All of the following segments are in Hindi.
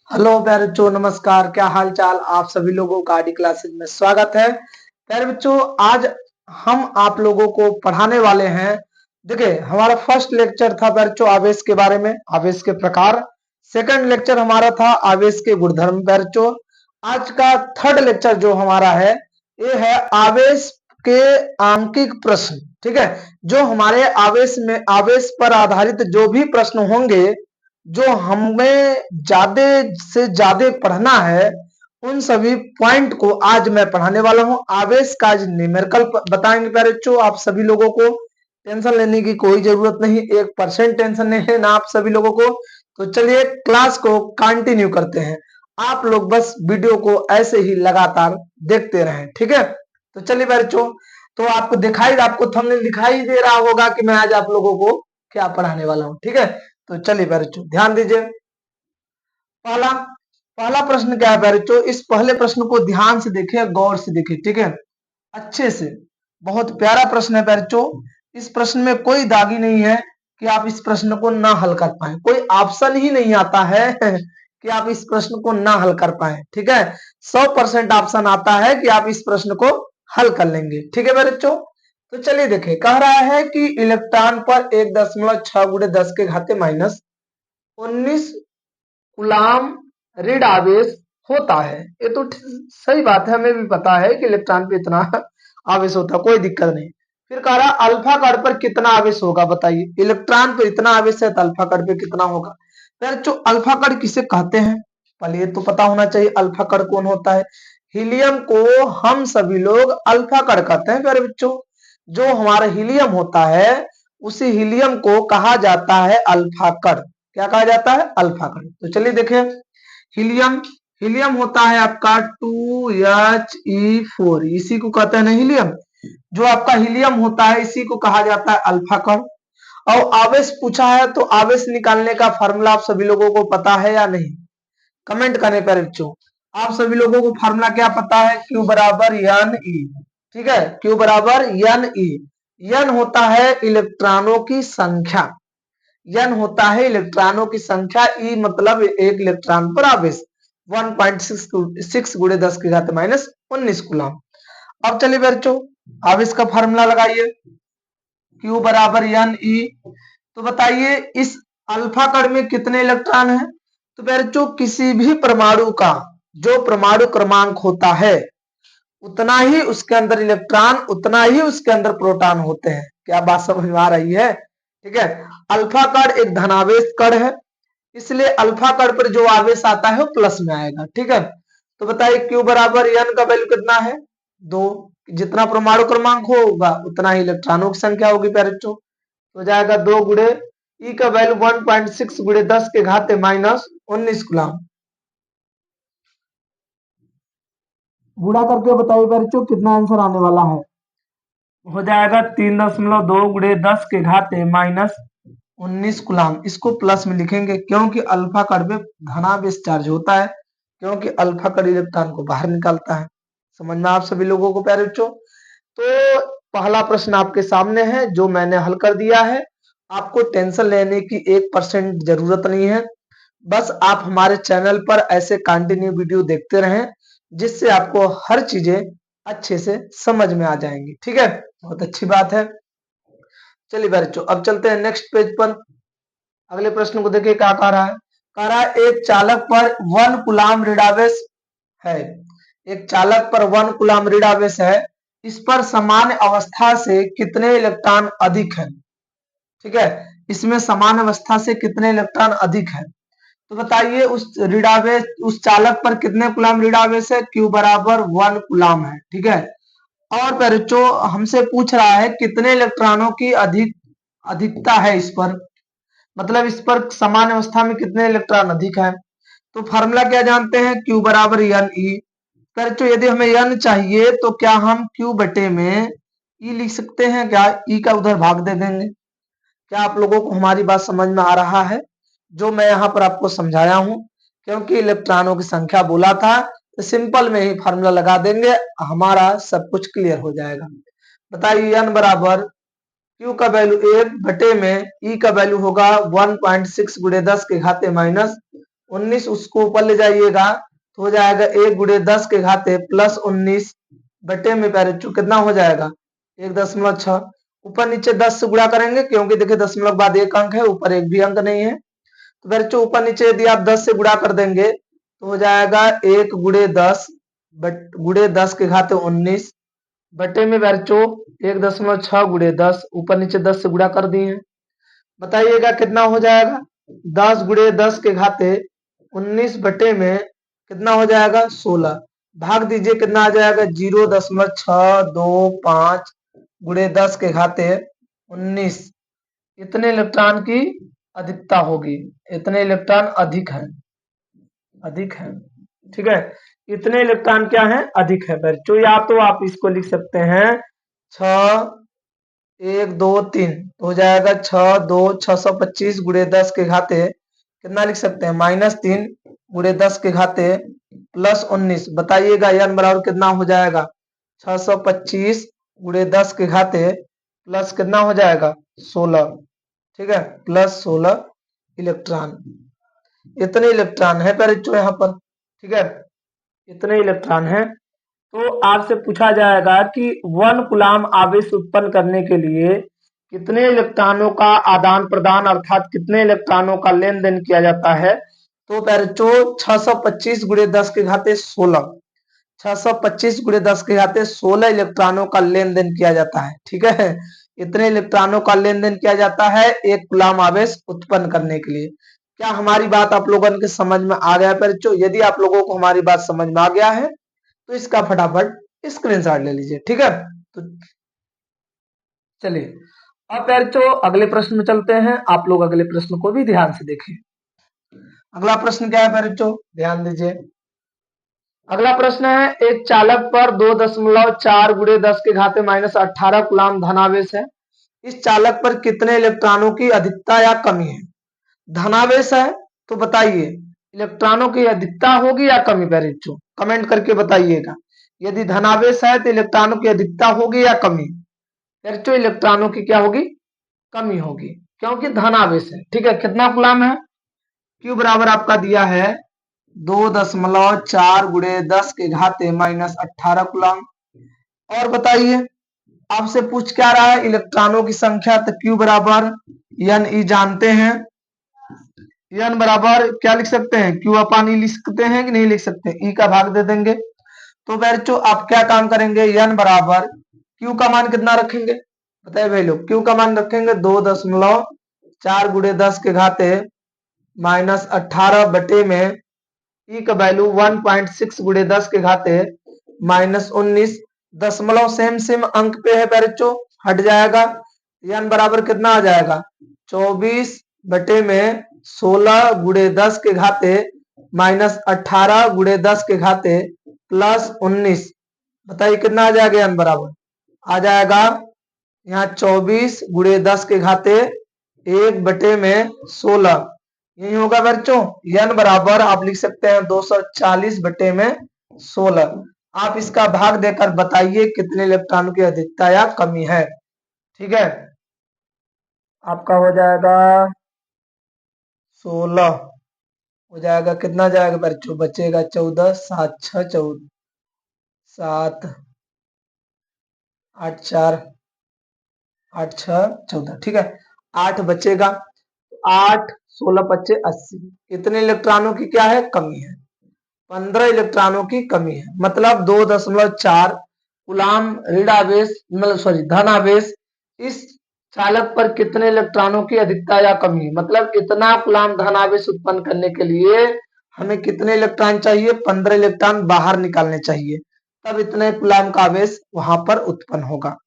हेलो प्यारे बच्चों, नमस्कार। क्या हाल चाल आप सभी लोगों का आदि क्लासेज में स्वागत है। प्यारे बच्चों, आज हम आप लोगों को पढ़ाने वाले हैं। देखिए, हमारा फर्स्ट लेक्चर था प्यारे बच्चों आवेश के बारे में, आवेश के प्रकार। सेकंड लेक्चर हमारा था आवेश के गुणधर्म। प्यारे बच्चों, आज का थर्ड लेक्चर जो हमारा है ये है आवेश के आंकिक प्रश्न। ठीक है, जो हमारे आवेश में आवेश पर आधारित जो भी प्रश्न होंगे, जो हमें ज्यादा से ज्यादा पढ़ना है, उन सभी पॉइंट को आज मैं पढ़ाने वाला हूं। आवेश का आज न्यूमेरिकल बताएंगे प्यारे बच्चों। आप सभी लोगों को टेंशन लेने की कोई जरूरत नहीं, 1% टेंशन नहीं लेना आप सभी लोगों को। तो चलिए क्लास को कंटिन्यू करते हैं। आप लोग बस वीडियो को ऐसे ही लगातार देखते रहें, ठीक है। तो चलिए प्यारे बच्चों, तो आपको थंबनेल दिखाई दे रहा होगा कि मैं आज आप लोगों को क्या पढ़ाने वाला हूं, ठीक है। तो चलिए प्यारे बच्चों, ध्यान दीजिए। पहला पहला प्रश्न क्या है प्यारे बच्चों, इस पहले प्रश्न को ध्यान से देखिए, गौर से देखिए, ठीक है, अच्छे से। बहुत प्यारा प्रश्न है प्यारे बच्चों। इस प्रश्न में कोई दागी नहीं है कि आप इस प्रश्न को ना हल कर पाए। कोई ऑप्शन ही नहीं आता है कि आप इस प्रश्न को ना हल कर पाए, ठीक है। 100% ऑप्शन आता है कि आप इस प्रश्न को हल कर लेंगे, ठीक है प्यारे बच्चों। तो चलिए देखिए, कह रहा है कि इलेक्ट्रॉन पर 1.6 गुणे 10 के घाते माइनस 19 गुलाम ऋण आवेश होता है। ये तो सही बात है, हमें भी पता है कि इलेक्ट्रॉन पे इतना आवेश होता है, कोई दिक्कत नहीं। फिर कह रहा अल्फा कण पर कितना आवेश होगा, बताइए। इलेक्ट्रॉन पे इतना आवेश है तो अल्फा कण पे कितना होगा। फिर जो अल्फा कण किसे कहते हैं, पहले ये तो पता होना चाहिए अल्फा कण कौन होता है। हीलियम को हम सभी लोग अल्फा कण कहते हैं प्यारे बच्चों। जो हमारा हीलियम होता है, उसी हीलियम को कहा जाता है अल्फा कण। क्या कहा जाता है? अल्फा कण। तो चलिए देखें, हीलियम हीलियम होता है आपका 2He4, इसी को कहते हैं ना हीलियम। जो आपका हीलियम होता है इसी को कहा जाता है अल्फा कण। और आवेश पूछा है तो आवेश निकालने का फार्मूला आप सभी लोगों को पता है या नहीं, कमेंट करने पर बच्चों। आप सभी लोगों को फार्मूला क्या पता है? Q बराबर एन ई, ठीक है, Q बराबर एन ई। एन होता है इलेक्ट्रॉनों की संख्या, एन होता है इलेक्ट्रॉनों की संख्या, ई मतलब एक इलेक्ट्रॉन पर आवेश। 1.6 गुणे 10 की घात माइनस 19 कूलम। अब चलिए बच्चों, आवेश का फार्मूला लगाइए, Q बराबर एन ई। तो बताइए इस अल्फा कण में कितने इलेक्ट्रॉन हैं? तो बच्चों, किसी भी परमाणु का जो परमाणु क्रमांक होता है, उतना ही उसके अंदर इलेक्ट्रॉन, उतना ही उसके अंदर प्रोटॉन होते हैं। क्या बात समझ में आ रही है? ठीक है। अल्फा कण एक धनावेश कण है, इसलिए अल्फा कण पर जो आवेश आता है वो प्लस में आएगा, ठीक है। तो बताइए Q बराबर एन का वैल्यू कितना है? 2। जितना परमाणु क्रमांक होगा उतना ही इलेक्ट्रॉनों की संख्या होगी प्यारे बच्चों। तो जाएगा 2 गुणे ई का वैल्यू 1.6 गुणे 10 के घाते माइनस 19 गुलाम। गुणा करके बताइए प्यारे बच्चों कितना आंसर आने वाला है। हो जाएगा 3.2 गुणे 10 के घाते माइनस 19 गुलाम। इसको प्लस में लिखेंगे क्योंकि अल्फा कण में धनावेश चार्ज होता है, क्योंकि अल्फा कण इलेक्ट्रॉन को बाहर निकालता है। समझ में आप सभी लोगों को प्यारे बच्चों। तो पहला प्रश्न आपके सामने है जो मैंने हल कर दिया है। आपको टेंशन लेने की 1% जरूरत नहीं है। बस आप हमारे चैनल पर ऐसे कंटिन्यू वीडियो देखते रहें, जिससे आपको हर चीजें अच्छे से समझ में आ जाएंगी, ठीक है। बहुत अच्छी बात है। चलिए बच्चों, अब चलते हैं नेक्स्ट पेज पर। अगले प्रश्न को देखिए क्या कह रहा है। कह रहा है एक चालक पर 1 कूलम ऋणावेश है। एक चालक पर 1 कूलम ऋणावेश है। इस पर समान अवस्था से कितने इलेक्ट्रॉन अधिक है? ठीक है, इसमें समान अवस्था से कितने इलेक्ट्रॉन अधिक है। तो बताइए उस ऋणावेश, उस चालक पर कितने कूलम ऋणावेश है? Q बराबर 1 कूलम है, ठीक है। और बच्चों हमसे पूछ रहा है कितने इलेक्ट्रॉनों की अधिकता है इस पर, मतलब इस पर समान अवस्था में कितने इलेक्ट्रॉन अधिक है। तो फार्मूला क्या जानते हैं? Q बराबर एन ई। बच्चों यदि हमें एन चाहिए तो क्या हम Q बटे में ई लिख सकते हैं? क्या ई का उधर भाग दे देंगे? क्या आप लोगों को हमारी बात समझ में आ रहा है जो मैं यहाँ पर आपको समझाया हूं? क्योंकि इलेक्ट्रॉनों की संख्या बोला था तो सिंपल में ही फार्मूला लगा देंगे, हमारा सब कुछ क्लियर हो जाएगा। बताइए एन बराबर Q का वैल्यू 1 बटे में ई का वैल्यू होगा 1.6 गुणे 10 के घाते माइनस 19 उसको ऊपर ले जाइएगा तो हो जाएगा 1 गुणे 10 के घाते प्लस 19 बटे में पैरेचो कितना हो जाएगा 1.6। ऊपर नीचे 10 से गुणा करेंगे क्योंकि देखिए दशमलव के बाद एक अंक है, ऊपर एक भी अंक नहीं है। तो पैरेचो ऊपर नीचे यदि आप 10 से गुणा कर देंगे तो हो जाएगा 1 गुणे 10 गुणे 10 के घाते 19 बटे में पैरेचो 1.6 गुणे 10, ऊपर नीचे 10 से गुणा कर दिए। बताइएगा कितना हो जाएगा 10 गुणे 10 के घाते 19 बटे में कितना हो जाएगा 16। भाग दीजिए कितना आ जाएगा 0.625 गुणे 10 के घाते 19। इतने इलेक्ट्रॉन की अधिकता होगी, इतने इलेक्ट्रॉन अधिक है। ठीक है, इतने इलेक्ट्रॉन क्या है अधिक है बच्चों। या तो आप इसको लिख सकते हैं 6 1 2 3 हो जाएगा 6 2 625 गुणे 10 के घाते कितना लिख सकते हैं -3 गुणे 10 के घाते प्लस 19। बताइएगा n बराबर कितना हो जाएगा 625 गुणे 10 के घाते प्लस कितना हो जाएगा 16। ठीक है, प्लस 16 इलेक्ट्रॉन। इतने इलेक्ट्रॉन है बच्चों यहाँ पर। ठीक है, इतने इलेक्ट्रॉन है। तो आपसे पूछा जाएगा कि 1 कूलाम आवेश उत्पन्न करने के लिए कितने इलेक्ट्रॉनों का आदान प्रदान अर्थात कितने इलेक्ट्रॉनों का लेन देन किया जाता है। तो पैरेचो 625 गुणे 10 के घाते 16, 625 गुणे 10 के घाते 16 इलेक्ट्रॉनों का लेन देन किया जाता है। ठीक है, इतने इलेक्ट्रॉनों का लेन देन किया जाता है 1 कूलाम आवेश उत्पन्न करने के लिए। क्या हमारी बात आप लोगों के समझ में आ गया पैरेचो? यदि आप लोगों को हमारी बात समझ में आ गया है तो इसका फटाफट स्क्रीनशॉट ले लीजिए। ठीक है, तो चलिए अब पैरेचो अगले प्रश्न में चलते हैं। आप लोग अगले प्रश्न को भी ध्यान से देखें। अगला प्रश्न क्या है पैरेचो, ध्यान दीजिए। अगला प्रश्न है एक चालक पर 2.4 गुणे 10 के घाते -18 कूलाम धनावेश है। इस चालक पर कितने इलेक्ट्रॉनों की अधिकता या कमी है। धनावेश है तो बताइए इलेक्ट्रॉनों की अधिकता होगी या कमी पैरेचो, कमेंट करके बताइएगा। यदि धनावेश है तो इलेक्ट्रॉनों की अधिकता होगी या कमी। पैरेचो इलेक्ट्रॉनों की क्या होगी, कमी होगी, क्योंकि धनावेश है। ठीक है, कितना कूलाम है, क्यू बराबर आपका दिया है 2.4 गुणे 10 के घाते -18 कूलाम। और बताइए आपसे पूछ क्या रहा है इलेक्ट्रॉनों की संख्या, तो क्यू बराबर एन ई जानते हैं। एन बराबर क्या लिख सकते हैं, क्यू अपान ई लिख सकते हैं कि नहीं लिख सकते, ई का भाग दे देंगे। तो बच्चों आप क्या काम करेंगे, एन बराबर क्यू का मान कितना रखेंगे बताइए भाई लोग। क्यू का मान रखेंगे 2.4 गुणे 10 के घाते -18 बटे में ई का वैल्यू 1.6 गुणे 10 के घाते -19। दशमलव सेम अंक पे है बच्चों, हट जाएगा। एन बराबर कितना आ जाएगा 24 बटे में 16 गुणे 10 के घाते -18 गुणे 10 के घाते प्लस 19। बताइए कितना आ जाएगा एन बराबर, आ जाएगा यहाँ 24 गुणे 10 के घाते 1 बटे में 16। यही होगा बच्चों, एन बराबर आप लिख सकते हैं 240 बटे में 16। आप इसका भाग देकर बताइए कितने इलेक्ट्रॉन की अधिकता या कमी है। ठीक है, आपका हो जाएगा 16 हो जाएगा, कितना जाएगा बच्चों, बचेगा 14, 7 6 14 7 8 4 8 6 14। ठीक है, 8 बचेगा, 8 16 25 80। इतने इलेक्ट्रॉनों की क्या है, कमी है। 15 इलेक्ट्रॉनों की कमी है, मतलब 2.4 कूलाम ऋण आवेश मतलब सॉरी धन आवेश इस चालक पर कितने इलेक्ट्रॉनों की अधिकता या कमी, मतलब इतना कूलाम धन आवेश उत्पन्न करने के लिए हमें कितने इलेक्ट्रॉन चाहिए, 15 इलेक्ट्रॉन बाहर निकालने चाहिए, तब इतने कूलाम का आवेश वहां पर उत्पन्न होगा।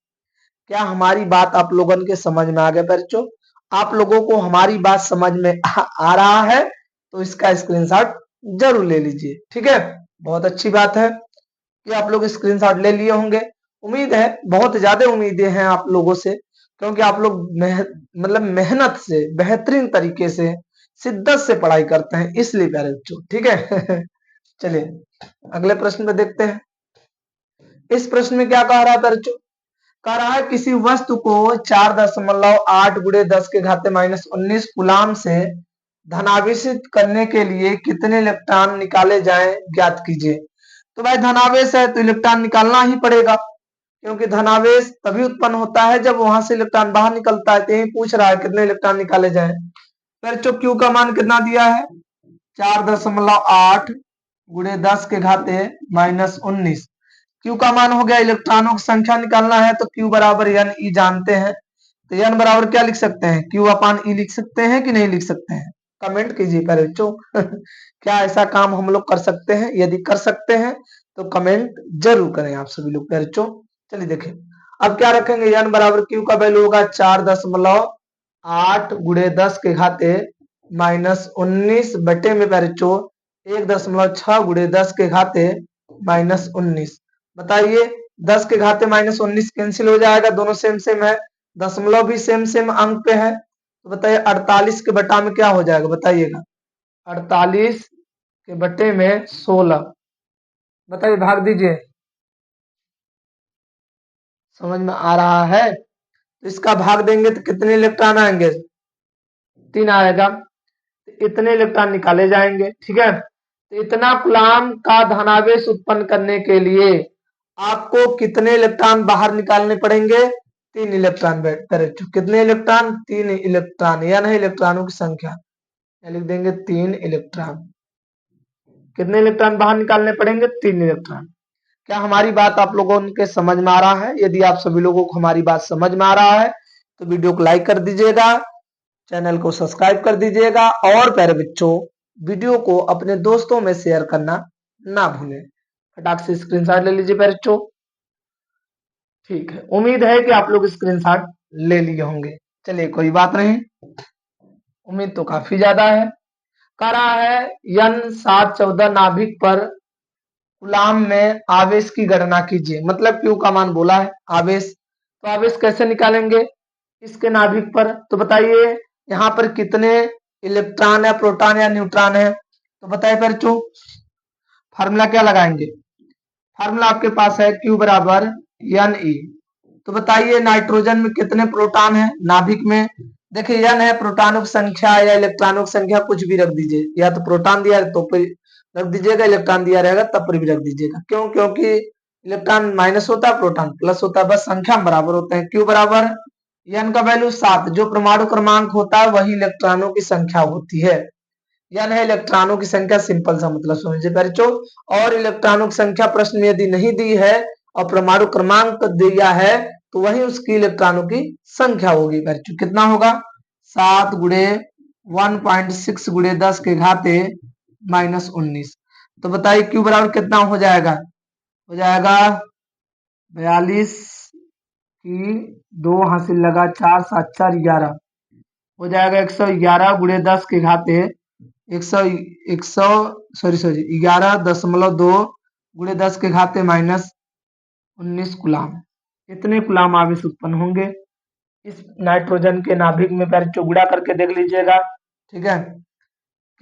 क्या हमारी बात आप लोगों के समझ में आ गया बच्चों? आप लोगों को हमारी बात समझ में आ रहा है तो इसका स्क्रीनशॉट जरूर ले लीजिए। ठीक है, बहुत अच्छी बात है कि आप लोग स्क्रीनशॉट ले लिए होंगे। उम्मीद है, बहुत ज्यादा उम्मीदें हैं आप लोगों से, क्योंकि आप लोग मतलब मेहनत से बेहतरीन तरीके से शिद्दत से पढ़ाई करते हैं, इसलिए प्यारे बच्चों। ठीक है चलिए अगले प्रश्न में देखते हैं। इस प्रश्न में क्या कह रहा है बच्चों, कह रहा है किसी वस्तु को 4.8 गुणे 10 के घाते -19 कूलाम से धनावेशित करने के लिए कितने इलेक्ट्रॉन निकाले जाएं ज्ञात कीजिए। तो भाई धनावेश है तो इलेक्ट्रॉन निकालना ही पड़ेगा, क्योंकि धनावेश तभी उत्पन्न होता है जब वहां से इलेक्ट्रॉन बाहर निकलता है। तो यही पूछ रहा है कितने इलेक्ट्रॉन निकाले जाएं। फिर जो क्यू का मान कितना दिया है 4.8 गुणे 10 के घाते -19। क्यू का मान हो गया, इलेक्ट्रॉनों की संख्या निकालना है तो क्यू बराबर एन ई जानते हैं। तो एन बराबर क्या लिख सकते हैं, क्यू अपान ई लिख सकते हैं कि नहीं लिख सकते हैं, कमेंट कीजिए पहले बच्चों। क्या ऐसा काम हम लोग कर सकते हैं, यदि कर सकते हैं तो कमेंट जरूर करें आप सभी लोग बच्चों। चलिए देखें अब क्या रखेंगे, एन बराबर क्यू का वैल्यू होगा 4.8 गुणे 10 के घाते -19 बटे में बच्चों 1.6 गुणे 10 के घाते -19। बताइए 10 के घाते -19 कैंसिल हो जाएगा, दोनों सेम सेम है, दशमलव भी सेम सेम अंक पे है। तो बताइए 48 के बटा में क्या हो जाएगा, बताइएगा 48 के बटे में 16। बताइए भाग दीजिए, समझ में आ रहा है। तो इसका भाग देंगे तो कितने इलेक्ट्रॉन आएंगे, 3 आएगा। इतने इलेक्ट्रॉन निकाले जाएंगे, ठीक है। तो इतना कूलाम का धनावेश उत्पन्न करने के लिए आपको कितने इलेक्ट्रॉन बाहर निकालने पड़ेंगे, 3 इलेक्ट्रॉन। कितने इलेक्ट्रॉन, 3 इलेक्ट्रॉन, यह नहीं इलेक्ट्रॉनों की संख्या, लिख देंगे 3 इलेक्ट्रॉन। कितने इलेक्ट्रॉन बाहर निकालने पड़ेंगे, 3 इलेक्ट्रॉन। क्या हमारी बात आप लोगों के समझ में आ रहा है? यदि आप सभी लोगों को हमारी बात समझ में आ रहा है तो वीडियो को लाइक कर दीजिएगा, चैनल को सब्सक्राइब कर दीजिएगा, और प्यारे बच्चों वीडियो को अपने दोस्तों में शेयर करना ना भूलें। फटाक से स्क्रीनशॉट ले लीजिए प्यारे बच्चों। ठीक है, उम्मीद है कि आप लोग स्क्रीनशॉट ले लिए होंगे। चलिए कोई बात नहीं, उम्मीद तो काफी ज्यादा है। कह रहा है यन 714 नाभिक पर कूलाम में आवेश की गणना कीजिए। मतलब क्यू का मान बोला है, आवेश, तो आवेश कैसे निकालेंगे इसके नाभिक पर। तो बताइए यहाँ पर कितने इलेक्ट्रॉन है, प्रोटॉन या न्यूट्रॉन है। तो बताइए बच्चों फार्मूला क्या लगाएंगे, फार्मूला आपके पास है क्यू बराबर एन ई। तो बताइए नाइट्रोजन में कितने प्रोटॉन है नाभिक में। देखिए एन है प्रोटॉनों की संख्या या इलेक्ट्रॉनों की संख्या, कुछ भी रख दीजिए, या तो प्रोटॉन दिया है तो रख दीजिएगा, इलेक्ट्रॉन दिया रहेगा तब पर भी रख दीजिएगा। क्यों, क्योंकि इलेक्ट्रॉन माइनस होता है, प्रोटॉन प्लस होता है, बस संख्या बराबर होते हैं। क्यू बराबर एन का वैल्यू 7, जो परमाणु क्रमांक होता है वही इलेक्ट्रॉनों की संख्या होती है। एन है इलेक्ट्रॉनों की संख्या, सिंपल सा मतलब समझिए बच्चों। और इलेक्ट्रॉनों की संख्या प्रश्न में यदि नहीं दी है और परमाणु क्रमांक दिया है तो वही उसकी इलेक्ट्रॉनों की संख्या होगी बच्चों। कितना होगा 7 गुणे 1.6 गुणे 10 के घाते -19। तो बताइए क्यू बराबर कितना हो जाएगा, हो जाएगा 42 की 2 हासिल लगा 4 7 4 11, हो जाएगा 111 गुणे 10 के घाते 100 सॉरी 11.2 गुणे 10 के घाते -19 कूलाम। इतने कूलाम आवेश उत्पन्न होंगे इस नाइट्रोजन के नाभिक में। बच्चों गुणा करके देख लीजिएगा, ठीक है।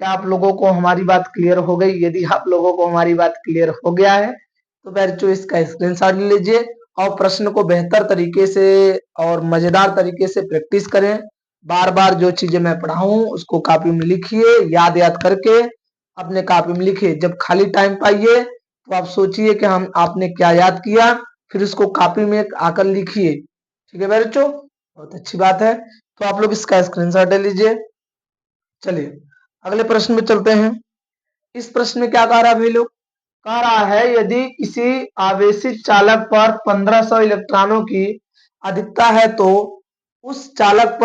क्या आप लोगों को हमारी बात क्लियर हो गई? यदि आप लोगों को हमारी बात क्लियर हो गया है तो बच्चों इसका स्क्रीनशॉट ले लीजिए और प्रश्न को बेहतर तरीके से और मजेदार तरीके से प्रैक्टिस करें। बार बार जो चीजें मैं पढ़ाऊं उसको कॉपी में लिखिए, याद याद करके अपने कॉपी में लिखिए। जब खाली टाइम पाइए तो आप सोचिए कि हम आपने क्या याद किया, फिर उसको कॉपी में आकर लिखिए, ठीक है बच्चों, बहुत अच्छी बात है। तो आप लोग इसका स्क्रीनशॉट ले लीजिए। चलिए अगले प्रश्न में चलते हैं। इस प्रश्न में क्या कह रहा है भाई लोग, कह रहा है यदि किसी आवेशित चालक पर 1500 इलेक्ट्रॉनों की अधिकता है तो उस चालक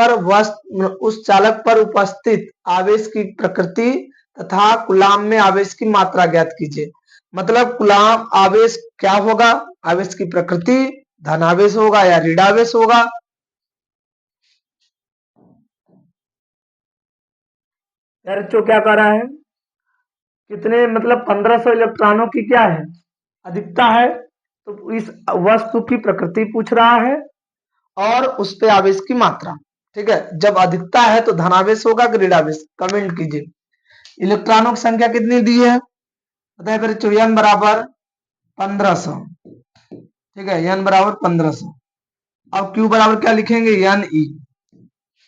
पर उपस्थित आवेश की प्रकृति तथा कूलाम में आवेश की मात्रा ज्ञात कीजिए। मतलब कूलाम आवेश क्या होगा, आवेश की प्रकृति धनावेश होगा या ऋणावेश होगा। बच्चों क्या कह रहा है, कितने मतलब 1500 इलेक्ट्रॉनों की क्या है अधिकता है, तो इस वस्तु की प्रकृति पूछ रहा है और उस पे आवेश की मात्रा, ठीक है। जब अधिकता है तो धनावेश होगा कि ऋणावेश, कमेंट कीजिए। इलेक्ट्रॉनों की संख्या कितनी दी है बताइए बच्चों, एन बराबर 1500, ठीक है, एन बराबर 1500। अब क्यू बराबर क्या लिखेंगे, एन ई।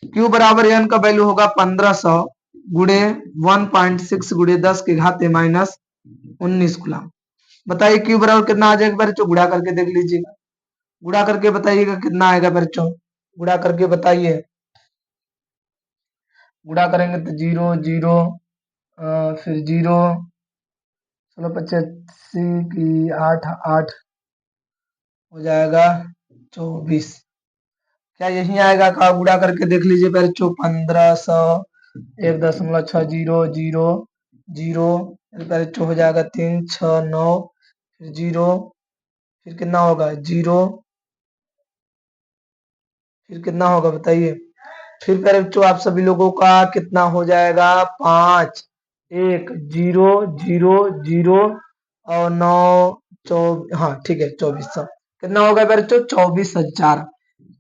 क्यू बराबर एन का वैल्यू होगा 1500 गुड़े 1.6 गुड़े 10 के घाते माइनस 19 गुलाम। बताइए क्यू बराबर कितना आ जाएगा बच्चों, गुड़ा करके देख लीजिएगा, गुड़ा करके बताइएगा कितना आएगा बच्चों, गुड़ा करके बताइए। गुड़ा करेंगे तो 0 0 फिर 0 16 की 8 8 हो जाएगा 24। क्या यही आएगा का, गुड़ा करके देख लीजिए बच्चों। 1500 1.600 बच्चों हो जाएगा 369 फिर 0 फिर कितना होगा 0 फिर कितना होगा बताइए। फिर बच्चों आप सभी लोगों का कितना हो जाएगा 5 1 0 0 0 और 9 हाँ ठीक है 2400 कितना होगा बच्चों 24,000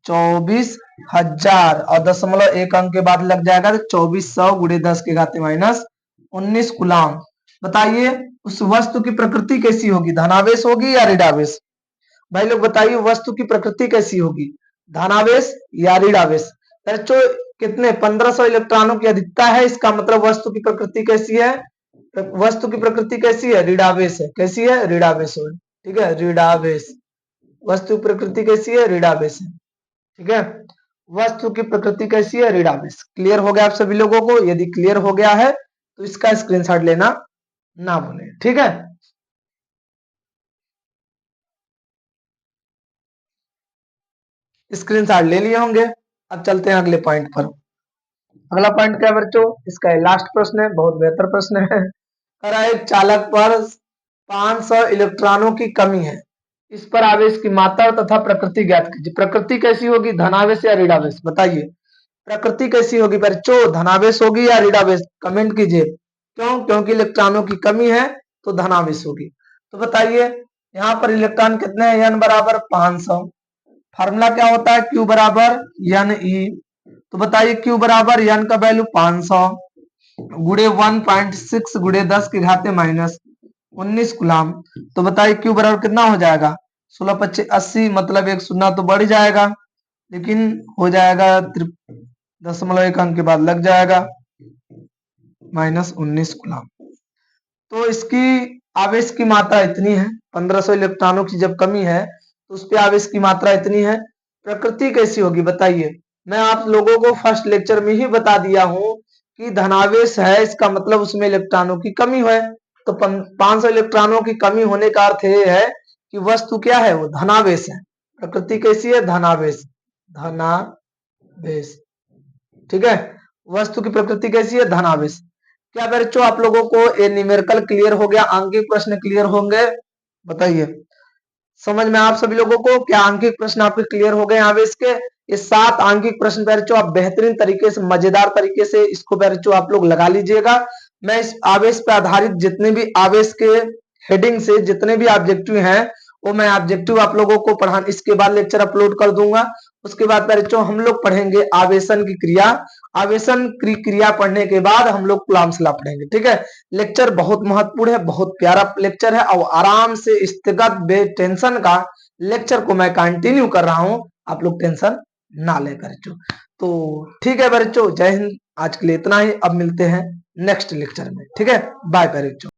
24,000 और 0.1 अंक के बाद लग जाएगा तो 2400 गुणे 10 के घाते माइनस 19 गुलाम। बताइए उस वस्तु की प्रकृति कैसी होगी, धनावेश होगी या ऋणावेश? भाई लोग बताइए वस्तु की प्रकृति कैसी होगी, धनावेश या ऋणावेश? बच्चों कितने 1500 इलेक्ट्रॉनों की अधिकता है, इसका मतलब वस्तु की प्रकृति कैसी है, वस्तु की प्रकृति कैसी है, ऋणावेश है। कैसी है, ऋणावेश है। ठीक है, ऋणावेश। वस्तु की प्रकृति कैसी है, ऋणावेश है। ठीक है, वस्तु की प्रकृति कैसी है, ऋणावेश। क्लियर हो गया आप सभी लोगों को? यदि क्लियर हो गया है तो इसका स्क्रीनशॉट लेना ना भूलें। ठीक है, स्क्रीनशॉट ले लिए होंगे। अब चलते हैं अगले पॉइंट पर। अगला पॉइंट क्या है बच्चों, इसका लास्ट प्रश्न है, बहुत बेहतर प्रश्न है। कह रहा है एक चालक पर 500 इलेक्ट्रॉनों की कमी है, इस पर आवेश की मात्रा तथा प्रकृति ज्ञात कीजिए। प्रकृति कैसी होगी, धनावेश या ऋणावेश? बताइए प्रकृति कैसी होगी बच्चों, धनावेश होगी या ऋणावेश? कमेंट कीजिए। क्यों? क्योंकि इलेक्ट्रॉनों की कमी है तो धनावेश होगी। तो बताइए यहाँ पर इलेक्ट्रॉन कितने हैं, n बराबर 500। फार्मूला क्या होता है, Q बराबर एन ई। तो बताइए Q बराबर एन का वैल्यू 500 गुड़े 1.6 गुड़े 10 के घाते माइनस 19 गुलाम। तो बताइए Q बराबर कितना हो जाएगा, 16 25 80, मतलब एक शून्य तो बढ़ जाएगा, लेकिन हो जाएगा 0.1 अंक के बाद लग जाएगा माइनस 19 गुलाम। तो इसकी आवेश की मात्रा इतनी है, 1500 इलेक्ट्रॉनों की जब कमी है तो उस पे आवेश की मात्रा इतनी है। प्रकृति कैसी होगी बताइए? मैं आप लोगों को फर्स्ट लेक्चर में ही बता दिया हूं कि धनावेश है, इसका मतलब उसमें इलेक्ट्रॉनों की कमी है। तो 500 इलेक्ट्रॉनों की कमी होने का अर्थ ये है कि वस्तु क्या है, वो धनावेश है। प्रकृति कैसी है, धनावेश, धनावेश। ठीक है, वस्तु की प्रकृति कैसी है, धनावेश। क्या बच्चों आप लोगों को ये न्यूमेरिकल क्लियर हो गया, आंकिक प्रश्न क्लियर होंगे? बताइए समझ में आप सभी लोगों को, क्या आंकिक प्रश्न आपके क्लियर हो गए आवेश के? ये 7 आंकिक प्रश्न बच्चों आप बेहतरीन तरीके से, मजेदार तरीके से इसको बच्चों आप लोग लगा लीजिएगा। मैं इस आवेश पर आधारित जितने भी आवेश के हेडिंग से जितने भी ऑब्जेक्टिव हैं वो मैं ऑब्जेक्टिव आप लोगों को पढ़ा, इसके बाद लेक्चर अपलोड कर दूंगा। उसके बाद बच्चों हम लोग पढ़ेंगे आवेशन की क्रिया। आवेशन की क्रिया पढ़ने के बाद हम लोग कूलम्ब्स लॉ पढ़ेंगे। ठीक है, लेक्चर बहुत महत्वपूर्ण है, बहुत प्यारा लेक्चर है और आराम से स्थगित बे टेंशन का लेक्चर को मैं कंटिन्यू कर रहा हूं, आप लोग टेंशन ना लेकर। तो ठीक है बच्चों, जय हिंद। आज के लिए इतना ही, अब मिलते हैं नेक्स्ट लेक्चर में। ठीक है, बाय बच्चों।